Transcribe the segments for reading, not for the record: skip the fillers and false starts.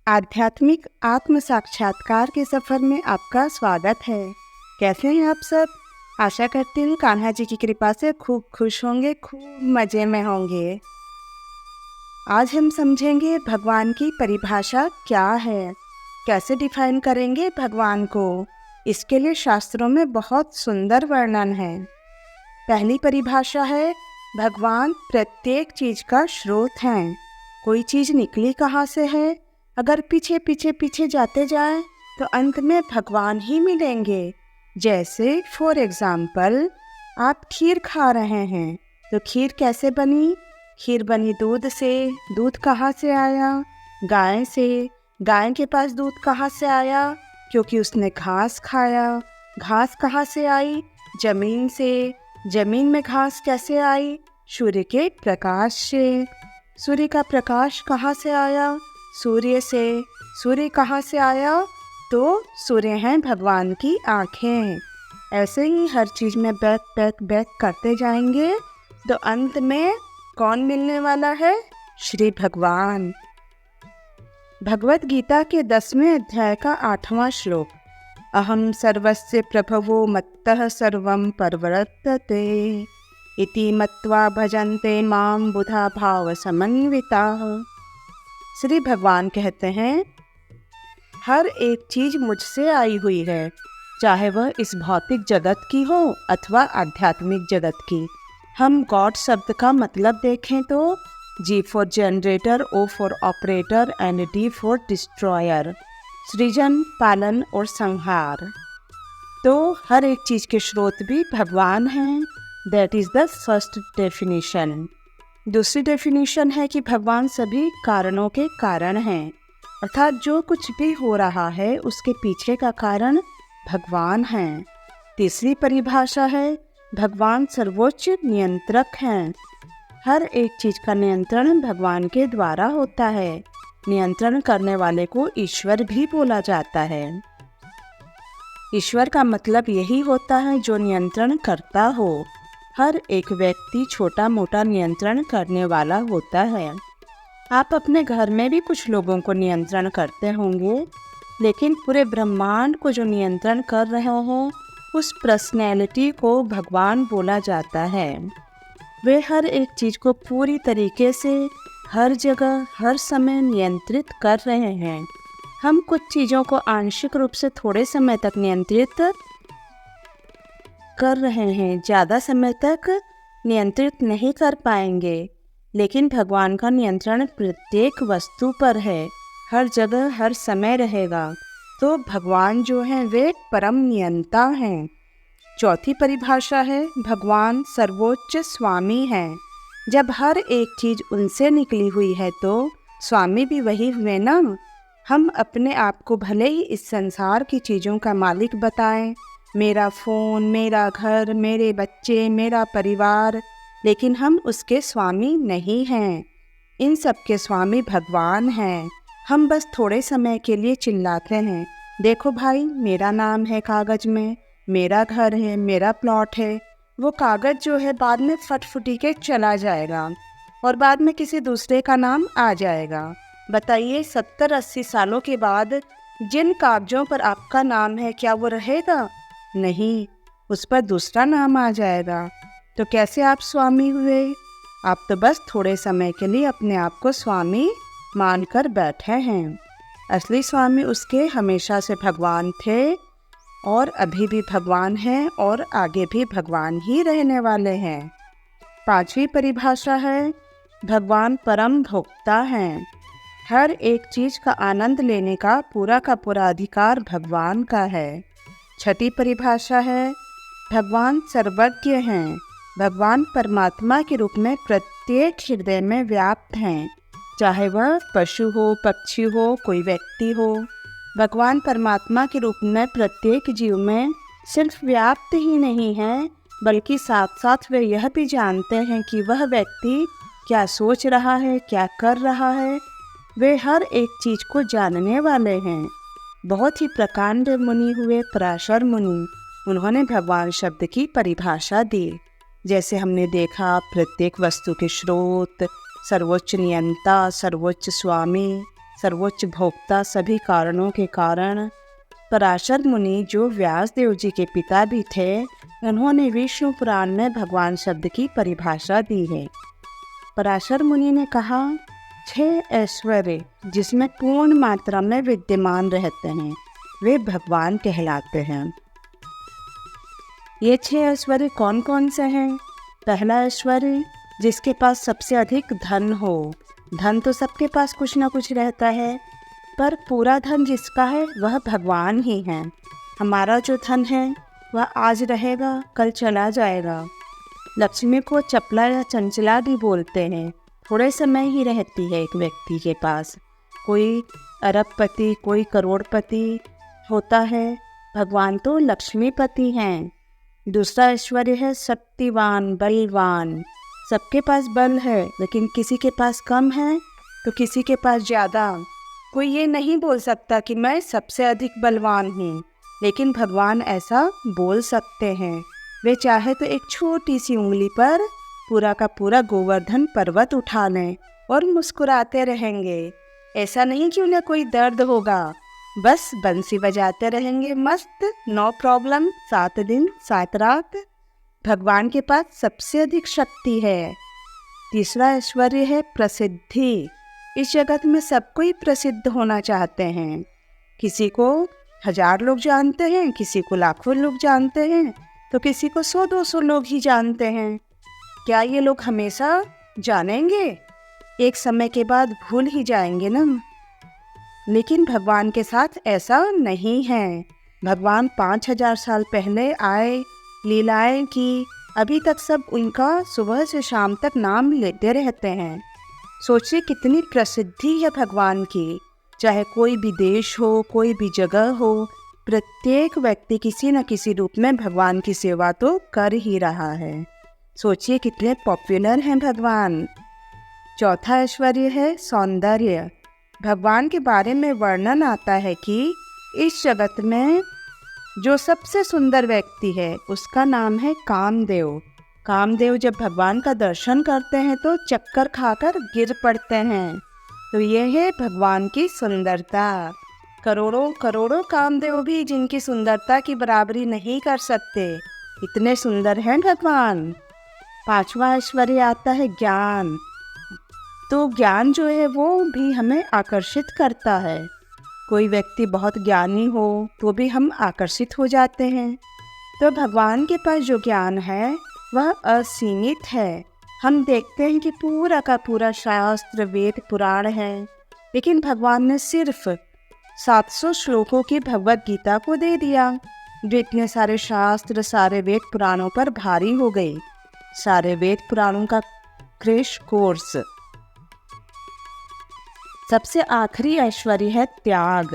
आध्यात्मिक आत्म साक्षात्कार के सफ़र में आपका स्वागत है। कैसे हैं आप सब? आशा करती हूँ कान्हा जी की कृपा से खूब खुश होंगे, खूब मज़े में होंगे। आज हम समझेंगे भगवान की परिभाषा क्या है, कैसे डिफाइन करेंगे भगवान को। इसके लिए शास्त्रों में बहुत सुंदर वर्णन है। पहली परिभाषा है, भगवान प्रत्येक चीज़ का स्रोत हैं। कोई चीज़ निकली कहाँ से है? अगर पीछे पीछे पीछे जाते जाएं तो अंत में भगवान ही मिलेंगे। जैसे फॉर एग्ज़ाम्पल, आप खीर खा रहे हैं तो खीर कैसे बनी? खीर बनी दूध से। दूध कहाँ से आया? गाय से। गाय के पास दूध कहाँ से आया? क्योंकि उसने घास खाया। घास कहाँ से आई? जमीन से। जमीन में घास कैसे आई? सूर्य के प्रकाश से। सूर्य का प्रकाश कहाँ से आया? सूर्य से। सूर्य कहाँ से आया? तो सूर्य हैं भगवान की आँखें। ऐसे ही हर चीज़ में बैक बैक बैक करते जाएंगे तो अंत में कौन मिलने वाला है? श्री भगवान। भगवत गीता के 10वें अध्याय का 8वां श्लोक, अहम सर्वस्य प्रभवो मत्तः सर्वं परवर्तते इति मत्वा भजन्ते मां बुधा भाव समन्विताः। श्री भगवान कहते हैं, हर एक चीज़ मुझसे आई हुई है, चाहे वह इस भौतिक जगत की हो अथवा आध्यात्मिक जगत की। हम गॉड शब्द का मतलब देखें तो G for generator, O for operator and D for destroyer, सृजन, पालन और संहार। तो हर एक चीज़ के स्रोत भी भगवान हैं। That is the first definition. दूसरी डेफिनेशन है कि भगवान सभी कारणों के कारण हैं, अर्थात जो कुछ भी हो रहा है उसके पीछे का कारण भगवान हैं। तीसरी परिभाषा है, भगवान सर्वोच्च नियंत्रक हैं। हर एक चीज़ का नियंत्रण भगवान के द्वारा होता है। नियंत्रण करने वाले को ईश्वर भी बोला जाता है। ईश्वर का मतलब यही होता है जो नियंत्रण करता हो। हर एक व्यक्ति छोटा मोटा नियंत्रण करने वाला होता है। आप अपने घर में भी कुछ लोगों को नियंत्रण करते होंगे, लेकिन पूरे ब्रह्मांड को जो नियंत्रण कर रहे हो उस पर्सनैलिटी को भगवान बोला जाता है। वे हर एक चीज़ को पूरी तरीके से हर जगह हर समय नियंत्रित कर रहे हैं। हम कुछ चीज़ों को आंशिक रूप से थोड़े समय तक नियंत्रित कर रहे हैं, ज़्यादा समय तक नियंत्रित नहीं कर पाएंगे। लेकिन भगवान का नियंत्रण प्रत्येक वस्तु पर है, हर जगह हर समय रहेगा। तो भगवान जो हैं वे परम नियंता हैं। चौथी परिभाषा है, भगवान सर्वोच्च स्वामी हैं। जब हर एक चीज़ उनसे निकली हुई है तो स्वामी भी वही हुए ना। हम अपने आप को भले ही इस संसार की चीज़ों का मालिक बताएं, मेरा फ़ोन, मेरा घर, मेरे बच्चे, मेरा परिवार, लेकिन हम उसके स्वामी नहीं हैं। इन सब के स्वामी भगवान हैं। हम बस थोड़े समय के लिए चिल्लाते हैं, देखो भाई मेरा नाम है कागज़ में, मेरा घर है, मेरा प्लॉट है। वो कागज़ जो है बाद में फटफुटी के चला जाएगा और बाद में किसी दूसरे का नाम आ जाएगा। बताइए 70-80 सालों के बाद जिन कागज़ों पर आपका नाम है क्या वो रहेगा? नहीं, उस पर दूसरा नाम आ जाएगा। तो कैसे आप स्वामी हुए? आप तो बस थोड़े समय के लिए अपने आप को स्वामी मानकर बैठे हैं। असली स्वामी उसके हमेशा से भगवान थे और अभी भी भगवान हैं और आगे भी भगवान ही रहने वाले हैं। पांचवी परिभाषा है, भगवान परम भोक्ता हैं। हर एक चीज़ का आनंद लेने का पूरा अधिकार भगवान का है। छठी परिभाषा है, भगवान सर्वज्ञ हैं। भगवान परमात्मा के रूप में प्रत्येक हृदय में व्याप्त हैं, चाहे वह पशु हो, पक्षी हो, कोई व्यक्ति हो। भगवान परमात्मा के रूप में प्रत्येक जीव में सिर्फ व्याप्त ही नहीं है, बल्कि साथ साथ वे यह भी जानते हैं कि वह व्यक्ति क्या सोच रहा है, क्या कर रहा है। वे हर एक चीज़ को जानने वाले हैं। बहुत ही प्रकांड मुनि हुए पराशर मुनि, उन्होंने भगवान शब्द की परिभाषा दी। जैसे हमने देखा, प्रत्येक वस्तु के स्रोत, सर्वोच्च नियंता, सर्वोच्च स्वामी, सर्वोच्च भोक्ता, सभी कारणों के कारण। पराशर मुनि जो व्यास देव जी के पिता भी थे, उन्होंने विष्णु पुराण में भगवान शब्द की परिभाषा दी है। पराशर मुनि ने कहा, 6 ऐश्वर्य जिसमें पूर्ण मात्रा में विद्यमान रहते हैं वे भगवान कहलाते हैं। ये 6 ऐश्वर्य कौन कौन से हैं? पहला ऐश्वर्य, जिसके पास सबसे अधिक धन हो। धन तो सबके पास कुछ ना कुछ रहता है, पर पूरा धन जिसका है वह भगवान ही है। हमारा जो धन है वह आज रहेगा, कल चला जाएगा। लक्ष्मी को चपला या चंचला भी बोलते हैं। थोड़े समय ही रहती है एक व्यक्ति के पास। कोई अरबपति, कोई करोड़पति होता है। भगवान तो लक्ष्मीपति हैं। दूसरा ऐश्वर्य है शक्तिवान, बलवान। सबके पास बल है, लेकिन किसी के पास कम है तो किसी के पास ज़्यादा। कोई ये नहीं बोल सकता कि मैं सबसे अधिक बलवान हूँ, लेकिन भगवान ऐसा बोल सकते हैं। वे चाहे तो एक छोटी सी उंगली पर पूरा का पूरा गोवर्धन पर्वत उठा लें और मुस्कुराते रहेंगे। ऐसा नहीं कि उन्हें कोई दर्द होगा, बस बंसी बजाते रहेंगे मस्त, नो प्रॉब्लम, 7 दिन 7 रात। भगवान के पास सबसे अधिक शक्ति है। तीसरा ऐश्वर्य है प्रसिद्धि। इस जगत में सब कोई प्रसिद्ध होना चाहते हैं। किसी को 1000 लोग जानते हैं, किसी को लाखों लोग जानते हैं, तो किसी को 100-200 लोग ही जानते हैं। क्या ये लोग हमेशा जानेंगे? एक समय के बाद भूल ही जाएंगे ना। लेकिन भगवान के साथ ऐसा नहीं है। भगवान 5000 साल पहले आए, लीलाएं की, अभी तक सब उनका सुबह से शाम तक नाम लेते रहते हैं। सोचिए कितनी प्रसिद्धि है भगवान की। चाहे कोई भी देश हो, कोई भी जगह हो, प्रत्येक व्यक्ति किसी न किसी रूप में भगवान की सेवा तो कर ही रहा है। सोचिए कितने पॉपुलर हैं भगवान। चौथा ऐश्वर्य है सौंदर्य। भगवान के बारे में वर्णन आता है कि इस जगत में जो सबसे सुंदर व्यक्ति है उसका नाम है कामदेव। कामदेव जब भगवान का दर्शन करते हैं तो चक्कर खाकर गिर पड़ते हैं। तो ये है भगवान की सुंदरता। करोड़ों करोड़ों कामदेव भी जिनकी सुंदरता की बराबरी नहीं कर सकते, इतने सुंदर हैं भगवान। 5वां ऐश्वर्य आता है ज्ञान। तो ज्ञान जो है वो भी हमें आकर्षित करता है। कोई व्यक्ति बहुत ज्ञानी हो तो भी हम आकर्षित हो जाते हैं। तो भगवान के पास जो ज्ञान है वह असीमित है। हम देखते हैं कि पूरा का पूरा शास्त्र, वेद, पुराण है, लेकिन भगवान ने सिर्फ 700 श्लोकों की भगवत गीता को दे दिया, जो इतने सारे शास्त्र, सारे वेद पुराणों पर भारी हो गई। सारे वेद पुराणों का क्रैश कोर्स। सबसे आखिरी ऐश्वर्य है त्याग।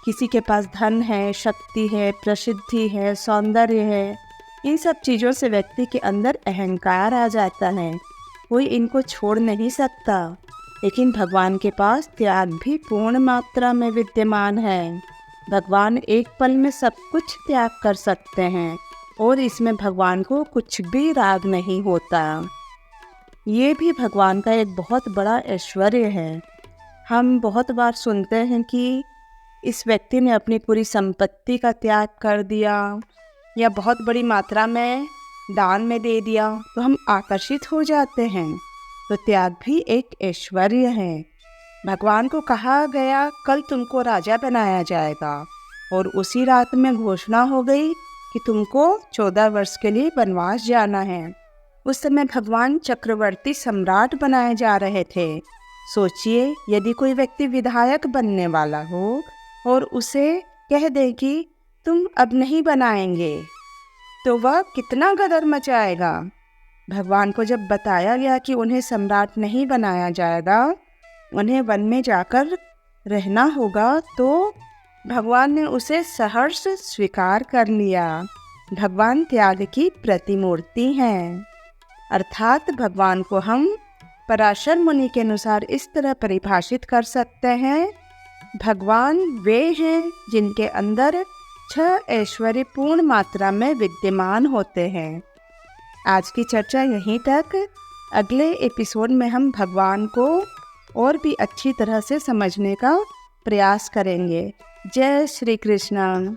किसी के पास धन है, शक्ति है, प्रसिद्धि है, सौंदर्य है, इन सब चीज़ों से व्यक्ति के अंदर अहंकार आ जाता है। कोई इनको छोड़ नहीं सकता। लेकिन भगवान के पास त्याग भी पूर्ण मात्रा में विद्यमान है। भगवान एक पल में सब कुछ त्याग कर सकते हैं और इसमें भगवान को कुछ भी राग नहीं होता। ये भी भगवान का एक बहुत बड़ा ऐश्वर्य है। हम बहुत बार सुनते हैं कि इस व्यक्ति ने अपनी पूरी संपत्ति का त्याग कर दिया या बहुत बड़ी मात्रा में दान में दे दिया, तो हम आकर्षित हो जाते हैं। तो त्याग भी एक ऐश्वर्य है। भगवान को कहा गया कल तुमको राजा बनाया जाएगा, और उसी रात में घोषणा हो गई कि तुमको 14 वर्ष के लिए वनवास जाना है। उस समय भगवान चक्रवर्ती सम्राट बनाए जा रहे थे। सोचिए यदि कोई व्यक्ति विधायक बनने वाला हो और उसे कह दे कि तुम अब नहीं बनाएंगे, तो वह कितना गदर मचाएगा। भगवान को जब बताया गया कि उन्हें सम्राट नहीं बनाया जाएगा, उन्हें वन में जाकर रहना होगा, तो भगवान ने उसे सहर्ष स्वीकार कर लिया। भगवान त्याग की प्रतिमूर्ति हैं। अर्थात भगवान को हम पराशर मुनि के अनुसार इस तरह परिभाषित कर सकते हैं, भगवान वे हैं जिनके अंदर 6 ऐश्वर्य पूर्ण मात्रा में विद्यमान होते हैं। आज की चर्चा यहीं तक। अगले एपिसोड में हम भगवान को और भी अच्छी तरह से समझने का प्रयास करेंगे। जय श्री कृष्ण।